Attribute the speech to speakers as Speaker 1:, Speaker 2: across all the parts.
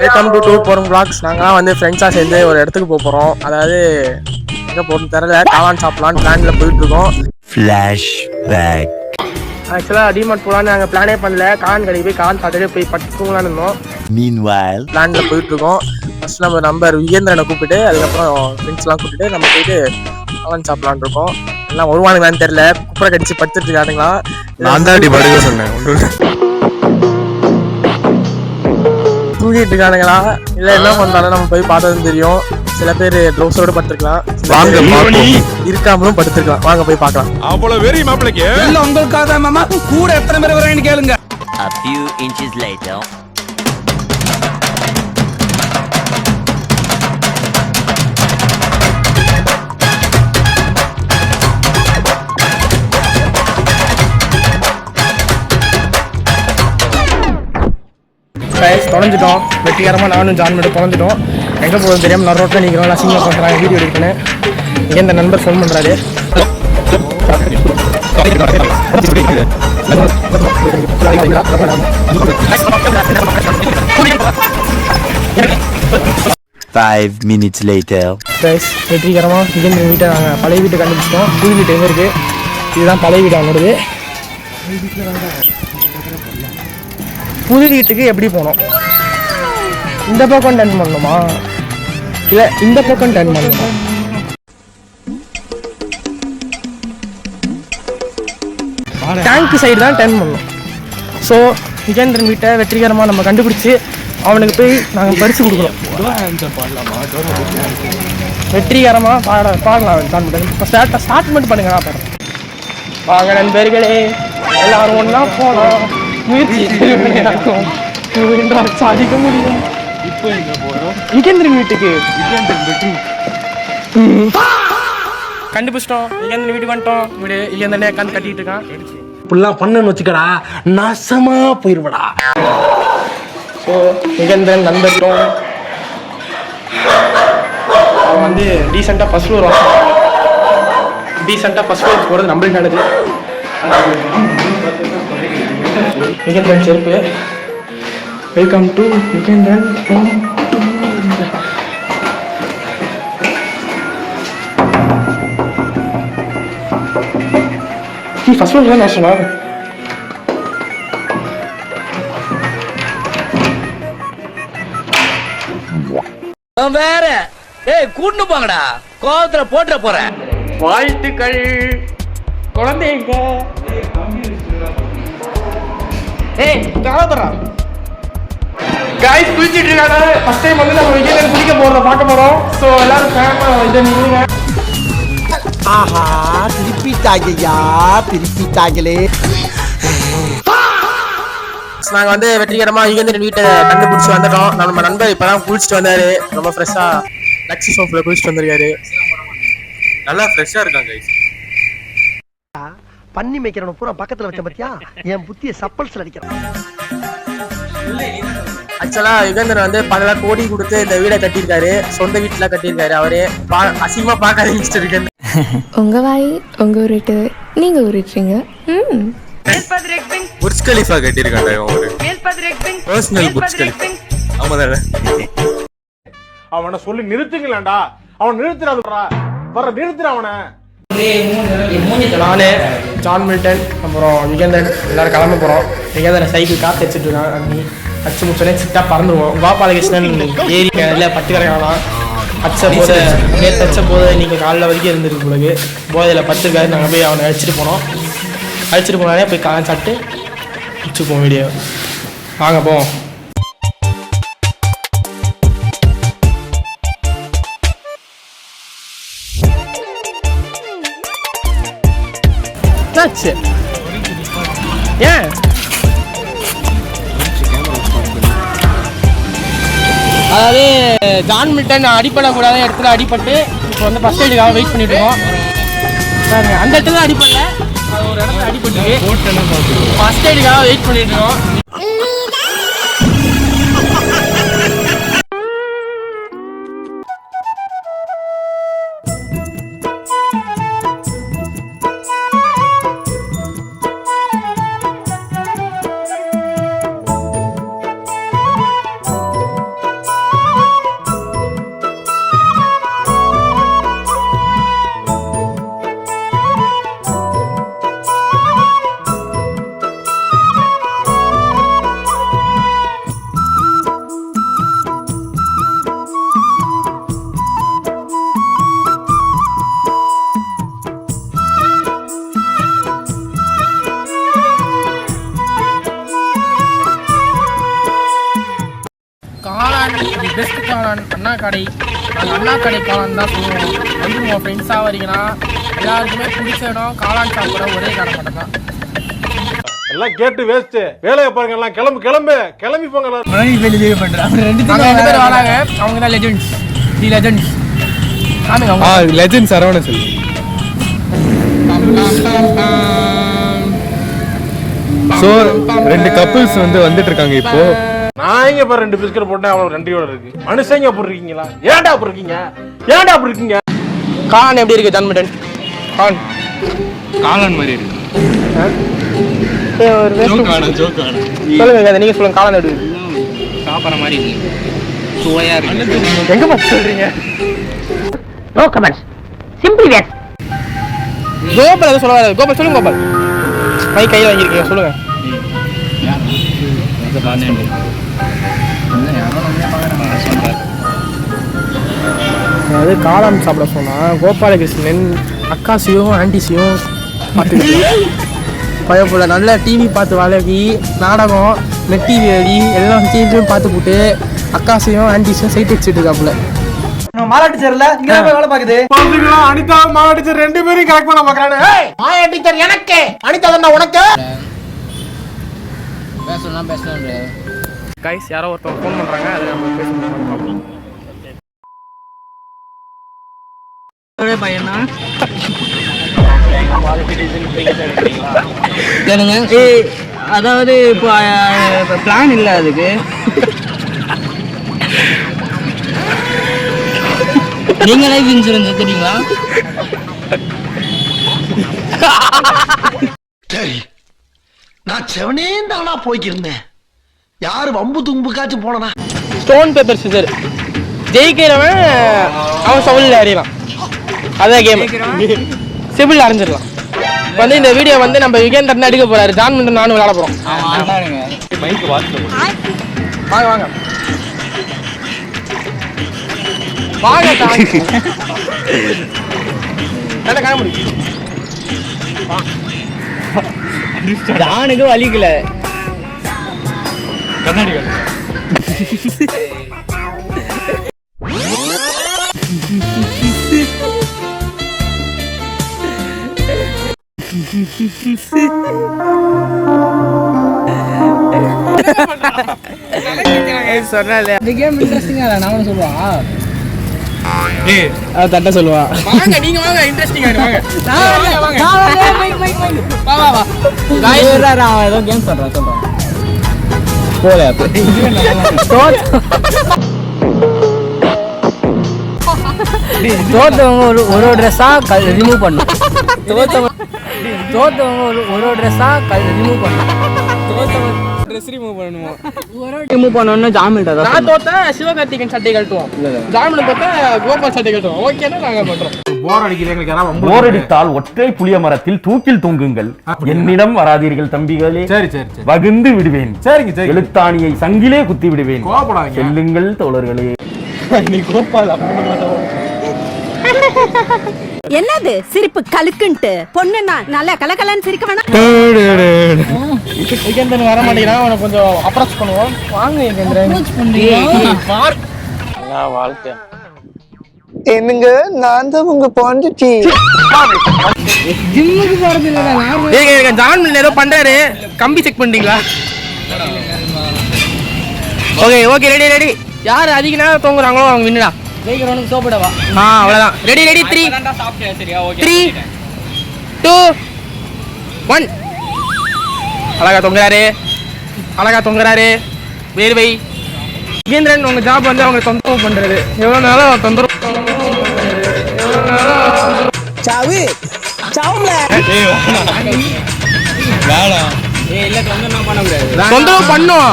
Speaker 1: Welcome to tour போகிறோம் vlogs. நாங்களாம் வந்து ஃப்ரெண்ட்ஸாக சேர்ந்து ஒரு இடத்துக்கு போகிறோம். அதாவது எங்கே போகிறோம்னு தெரியல, காளான் சாப்பிட்லான்னு பிளானில் போயிட்டுருக்கோம்.
Speaker 2: ஃப்ளாஷ்பேக்.
Speaker 1: ஆக்சுவலாக டிமார்ட் போகலான்னு நாங்கள் பிளானே பண்ணல. காளான் கடைக்கு போய் காளான் சாப்பிட்டுட்டு போய் பட்டுக்கலான்னு இருந்தோம்.
Speaker 2: மீன்வைல்
Speaker 1: பிளானில் போயிட்டுருக்கோம். ஃபஸ்ட் நம்ம நம்பர் விஜேந்திரனை கூப்பிட்டு அதுக்கப்புறம் ஃப்ரெண்ட்ஸ்லாம் கூப்பிட்டு நம்ம போயிட்டு காளான் சாப்பிட்லான்னு இருக்கோம். எல்லாம் வருவானுங்களான்னு தெரியல, குப்பரை கடிச்சு படுத்துட்டு இருக்கானுங்களா. நான் தான் அடி படுக்க சொன்னேன். தூங்கிட்டு இருக்கானுங்களா இல்லை என்ன பண்ணுறாலும் நம்ம போய் பார்த்ததும் தெரியும். சில பேர் ட்ரௌசரோட படுத்துருக்கலாம், இருக்காமலும் படுத்துருக்கலாம். வாங்க போய் பார்க்கலாம்.
Speaker 3: அவ்வளவு வெறி மாப்பிளைக்கு
Speaker 4: இல்ல உங்களுக்காக மாமா கூட எத்தனை பேர் வரேன்னு கேளுங்க.
Speaker 2: A few inches later.
Speaker 1: தொலைஞ்சிட்டோம். வெற்றிகரமாக நானும் ஜான் மட்டும் தொலைஞ்சிட்டோம். எங்கே போகிறது தெரியாமல் நான் ரோட்டில் நிற்கிறோம். நான் சினிமா பண்ணுறாங்க, வீடியோ எடுக்கணும். இங்கே இந்த நண்பர் ஃபோன் பண்ணுறாரு.
Speaker 2: 5 minutes later.
Speaker 1: வெற்றிகரமாக இங்கே இந்த வீட்டை நாங்கள் பழைய வீட்டை கண்டுபிடிச்சிட்டோம். புது வீட்டு எங்கே இருக்குது? இதுதான் பழைய வீடு அவனோடது. புது வீட்டுக்கு எப்படி போனோம்? இந்த பக்கம் டர்ன் பண்ணணுமா இல்லை இந்த பக்கம் டர்ன் பண்ணணுமா? டேங்க் சைடு தான் டர்ன் பண்ணணும். ஸோ விஜேந்திரன் வீட்டை வெற்றிகரமாக நம்ம கண்டுபிடிச்சி அவனுக்கு போய் நாங்கள் பரிசு கொடுக்குறோம். வெற்றிகரமாக பாடலாம் ஸ்டார்ட் மட்டும் பண்ணுங்க. நான் பாடுறேன். வாங்க நண்பர்களே, எல்லாரும் ஒன்றா போகலாம். முயற்சி சாதிக்க முடியும். இப்போ எங்க போறோம்? விஜேந்திரன் வீட்டுக்கு. கண்டுபிடிச்சிட்டோம். விஜேந்திரன் வீட்டுக்கு வந்துட்டோம். வீடு விஜேந்திரனே உட்காந்து கட்டிட்டு இருக்கான்.
Speaker 4: இப்படிலாம் பண்ணுன்னு வச்சுக்கடா, நாசமா போயிருவடா.
Speaker 1: ஸோ விஜேந்திரன் நண்பர்கிட்டோம். அவன் வந்து டீசெண்டாக ஃபர்ஸ்ட் ஃப்ளோர் போகிறது நம்மளுக்கு நல்லது. விஜேந்திரன் செருப்பு. Welcome to Vijendran. First floor தான் நான் சொன்னேன்.
Speaker 5: வேற கூட்டு போங்கடா, கோவத்துல போட்டுற போறேன்.
Speaker 1: வாழ்த்துக்கள் குழந்தைங்க. गाइस குளிச்சிட்டு இருக்காங்க. ஃபர்ஸ்ட் டைம் வந்து நம்ம விஜயன் குளிக்க போறத பார்க்க போறோம். சோ எல்லாரும் ஃபேமா இத நில்லுங்க.
Speaker 4: ஆஹா, திருப்பிட்டாங்களே.
Speaker 1: நாங்க வந்து வெற்றிகரமா விஜயன் வீட்டை கண்டுபிடிச்சு வந்துட்டோம். நம்ம நண்பர் இப்பதான் குளிச்சிட்டு வந்தாரு. ரொம்ப ஃப்ரெஷ்ஷா லக்ஸி சோப்ல குளிச்சிட்டு வந்திருக்காரு.
Speaker 3: நல்லா ஃப்ரெஷ்ஷா இருக்காங்க गाइस.
Speaker 4: பண்ணி மேய்க்கிறவன பூரா பக்கத்துல வச்ச பத்தியா, என் புத்திய சப்பல்ஸ்ல அடிக்கிறான்.
Speaker 1: ஆக்சுவலா யுகேந்திரன் வந்து பல கோடி கொடுத்து இந்த வீடை கட்டியிருக்காரு. சொந்த வீட்டுல கட்டியிருக்காரு. அவரே அசிங்கமா பாக்காதீங்க மிஸ்டர் யுகேந்திரன்.
Speaker 6: உங்க வாய் உங்க ஊருட்டு நீங்க ஊருட்டுறீங்க.
Speaker 3: புர்ஜ் கலிஃபா கட்டியிருக்காங்க. ஒரு பர்சனல் புர்ஜ் கலிஃபா. ஆமாதானே?
Speaker 7: அவனை சொல்லி நிறுத்துங்களேன்டா. அவன் நிறுத்துறாதுடா. நிறுத்துற அவனை.
Speaker 1: நானு ஜான் மில்டன் அப்புறம் விஜேந்திரன் எல்லாரும் கிளம்ப போகிறோம். விஜேந்திரன் சைக்கிள் காற்று வச்சுட்டு இருக்கான். அண்ணி அச்சு முச்சோடனே சிட்டா பறந்துருவோம். கோபாலகிருஷ்ணன் ஏரி இல்லை பட்டுக்கரையாலாம் அச்ச போது நேற்று அச்ச போது நீங்கள் காலைல வரைக்கும் இருந்திருக்கு பிறகு போதையில் பத்துருக்காரு. நாங்கள் போய் அவனை அழைச்சிட்டு போனோம். அழைச்சிட்டு போனாலே போய் காலம் சாப்பிட்டு வச்சுப்போம் வீடியோ. வாங்க போவோம். ஏன் அதாவது ஜான் மில்டன் அடிப்படக்கூடாத இடத்துல அடிபட்டு இப்போ வந்து ஃபர்ஸ்ட் எய்டுக்காக வெயிட் பண்ணிட்டு இருக்கோம். அந்த இடத்துல அடிப்படல, அது ஒரு இடத்துல அடிபட்டு ஃபர்ஸ்ட் எய்டுக்காக வெயிட் பண்ணிட்டு இருக்கோம். காளான் பெஸ்ட் காளான் அண்ணா கடை. நாங்கள் அண்ணா கடை காளான் தான் சொல்லுவோம். வந்து உங்கள் ஃப்ரெண்ட்ஸாக வரீங்கன்னா எல்லாருக்குமே பிடிச்ச இடம் காளான் சாப்பிட்ற ஒரே கடை மட்டும் தான்.
Speaker 7: எல்லாம் கேட்டு வேஸ்ட். வேலையை பாருங்க, எல்லாம் கிளம்பி போங்க.
Speaker 1: அவங்க 2 பேர் வராங்க. அவங்க தான் லெஜெண்ட்ஸ். தி லெஜெண்ட்ஸ்.
Speaker 3: லெஜெண்ட் சரவண செல். சோ 2 கப்பிள்ஸ் வந்துட்டு இருக்காங்க இப்போ.
Speaker 7: நான் இங்க பாரு 2 பிஸ்கட் போட்டேன், அவ்வளவு நன்றியோட இருக்கு. மனுஷங்க அப்படி இருக்கீங்களா? ஏன்டா அப்படி இருக்கீங்க?
Speaker 1: காளான் எப்படி இருக்கு ஜான்மிட்டன்?
Speaker 3: காளான் மாதிரி இருக்கு.
Speaker 1: சொல்லுங்க, நீங்க சொல்லுங்க. காளான் எப்படி இருக்கு?
Speaker 5: சாப்பிட்ற மாதிரி இருக்கு, சுவையா இருக்கு.
Speaker 1: எங்க பார்த்து சொல்றீங்க?
Speaker 4: No comments, simple ways.
Speaker 1: Gopal அதை சொல்ல. கோபால் சொல்லுங்க. கோபால் மை கையில் வாங்கியிருக்கீங்க, சொல்லுங்க. அதாவது காளான் சாப்பிட சொன்னா கோபாலகிருஷ்ணன் அக்காசியும் ஆன்டிஸையும் பார்த்து பயப்பட நல்ல டிவி பார்த்து வளவி நாடகம் நெட் டிவி அடி எல்லாம் சேஞ்சும் பார்த்து போட்டு அக்காசையும் ஆன்டிஸையும் சைட் வச்சுட்டு இருக்காப்புல.
Speaker 4: மாலா டீச்சர்ல இங்க தான் வேலை பாக்குது.
Speaker 7: பாத்தீங்களா, அனிதா மாலா டீச்சர் 2 பேரையும் கரெக்ட் பண்ண பாக்குறானே.
Speaker 1: மாயா டீச்சர் எனக்கு, அனிதா தான் உனக்கு.
Speaker 5: பேசணும்.
Speaker 1: கைஸ் யாரோ ஒருத்தவங்க ஃபோன் பண்றாங்க, அதை நம்ம பேசணும்.
Speaker 5: பையனா அதாவது இப்போ பிளான் இல்லை அதுக்கு. நீங்க லைஃப் இன்சூரன்ஸ் எடுத்துட்டீங்களா?
Speaker 4: சரி, நான் செவனே தானா போய்க்கிருந்தேன். யாரு வம்பு தும்புக்காச்சும் போனா?
Speaker 1: ஸ்டோன் பேப்பர் சிசர் ஜெயிக்கிறவன் அவன் சவுலில் அறியலாம். அதான் கேம். சிபிள் அறிஞ்சிடலாம். இந்த வீடியோ நம்ம யுகேந்தர் எடுக்க போறாரு. ஜான்மிட்டன் நானும் விளையாட போறோம். வாங்க காண முடியும்.
Speaker 5: ஜானுக்கு வலிக்கல.
Speaker 3: கண்ணாடி
Speaker 1: சொன்னாலே
Speaker 5: இந்த கேம் இன்ட்ரெஸ்டிங்கா இல்ல, நான் சொல்லுவா
Speaker 1: தட்ட சொல்லுவா. வாங்க நீங்க வாங்க, இன்ட்ரெஸ்டிங்கா வாங்க.
Speaker 5: ஏதோ கேம் சொல்றேன்
Speaker 1: போல
Speaker 5: தோத்தவங்க ஒரு ட்ரெஸ்ஸா ரிமூவ் பண்ணும். தோத்தவங்க ஒரு ட்ரெஸ்ஸா ரிமூவ் பண்ணும். ரிமூவ் பண்ணனும். ஜாமில்டா
Speaker 1: நான் தோத்த சிவகார்த்திகேயன் சட்டை கழட்டுவோம், ஜாமில் தோத்த கோபால் சட்டை கழட்டுவோம். ஓகேனா நாங்க பண்றோம்.
Speaker 7: போர் அடிக்குது எங்களுக்கு. யாராவது
Speaker 8: போர் அடித்தால் ஒற்றை புளிய மரத்தில் தூக்கில் தொங்குங்கள். என்னிடம் வராதீர்கள் தம்பிகளே.
Speaker 7: சரி
Speaker 8: வகுந்து விடுவேன்.
Speaker 7: சரிங்க.
Speaker 8: எழுத்தாணியை சங்கிலே குத்தி விடுவேன்.
Speaker 7: கோபப்படாதீங்க.
Speaker 8: செல்லுங்கள் தோழர்களே.
Speaker 7: நீ கோபால்
Speaker 9: என்னது சிரிப்பு கலுக்குன்ட்டு? பொண்ணுன்னா நல்லா கலகலன்னு சிரிக்க வேணாம்.
Speaker 1: யுகேந்திரன் வர மாட்டேங்கிறான், அவனை கொஞ்சம் அப்ரோச் பண்ணுவோம். வாங்க யுகேந்திரன். வாழ்க்கை
Speaker 10: என்னங்க, நான் தான் உங்க பாண்டிச்சி.
Speaker 5: ஜிம்முக்கு போறது இல்ல.
Speaker 1: ஜான்மில் ஏதோ பண்றாரு, கம்பி செக் பண்ணிட்டீங்களா? Okay ready. யார் அதிக நேரம் தூங்குறாங்களோ அவங்க வின்னுடா.
Speaker 5: ஜெயிக்கிறவனுக்கு சோப்பிடவா?
Speaker 1: அவ்வளவுதான். ரெடி 3 2 1. அழகா தொங்குறாரு. வேர்வை. யுகேந்திரன் உங்க ஜாப் அவங்க தொந்தரவு பண்றது. எவ்வளவு நாளும் தொந்தரவு தொந்தரவு பண்ணும்.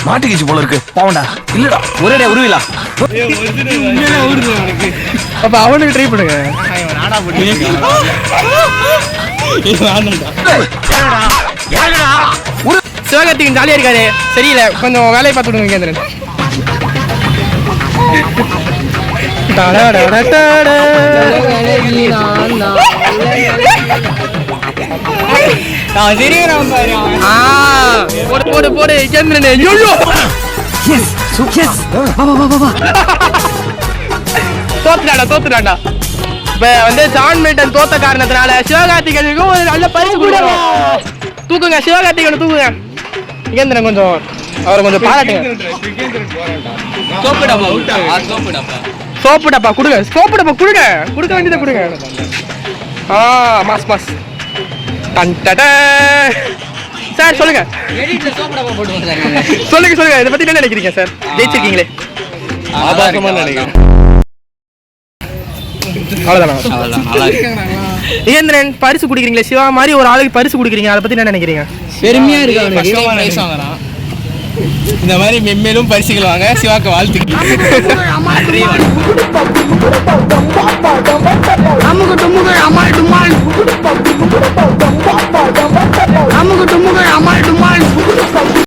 Speaker 8: மாட்டுக்கிச்சு போல இருக்கு. பாவண்டா இல்லடா, ஒரே உருவிலா.
Speaker 1: அப்ப அவனுக்கு ட்ரை பண்ணுங்க. சிவகார்த்திகேயன் ஜாலியா இருக்காரு, சரியில்லை. கொஞ்சம் வேலையை பார்த்து விடுங்க யுகேந்திரன். போடு யுகேந்திரன். ஐயோ தோத்துட்டாண்டா. இப்ப வந்து ஜான் மில்டன் தோத்த காரணத்தினால சிவகார்த்திகேயனுக்கும் ஒரு நல்ல பரிசு கொடுக்கணும். தூக்குங்க சிவகார்த்திகேயன் தூக்குங்க. யுகேந்திரன் கொஞ்சம் அவரை கொஞ்சம் பாராட்டுங்க. சோப்பு டப்பா கொடுங்க. கொடுக்க வேண்டியதை கொடுங்க. மாஸ் சார் சொல்லுங்க. சொல்லுங்க இதை பத்தி என்ன நினைக்கிறீங்க சார்? ஜெயிச்சிருக்கீங்களே. ஆபாசமா நினைக்கிறேன். யுகேந்திரன் பரிசு குடிக்கிறீங்களே, சிவா மாதிரி ஒரு ஆளுக்கு பரிசு குடிக்கிறீங்க, அதை பத்தி என்ன நினைக்கிறீங்க?
Speaker 5: பெருமையா இருக்கு. இந்த மாதிரி மென்மேலும் பரிசுகள் வாங்க. சிவாக்கு வாழ்த்துக்கள்.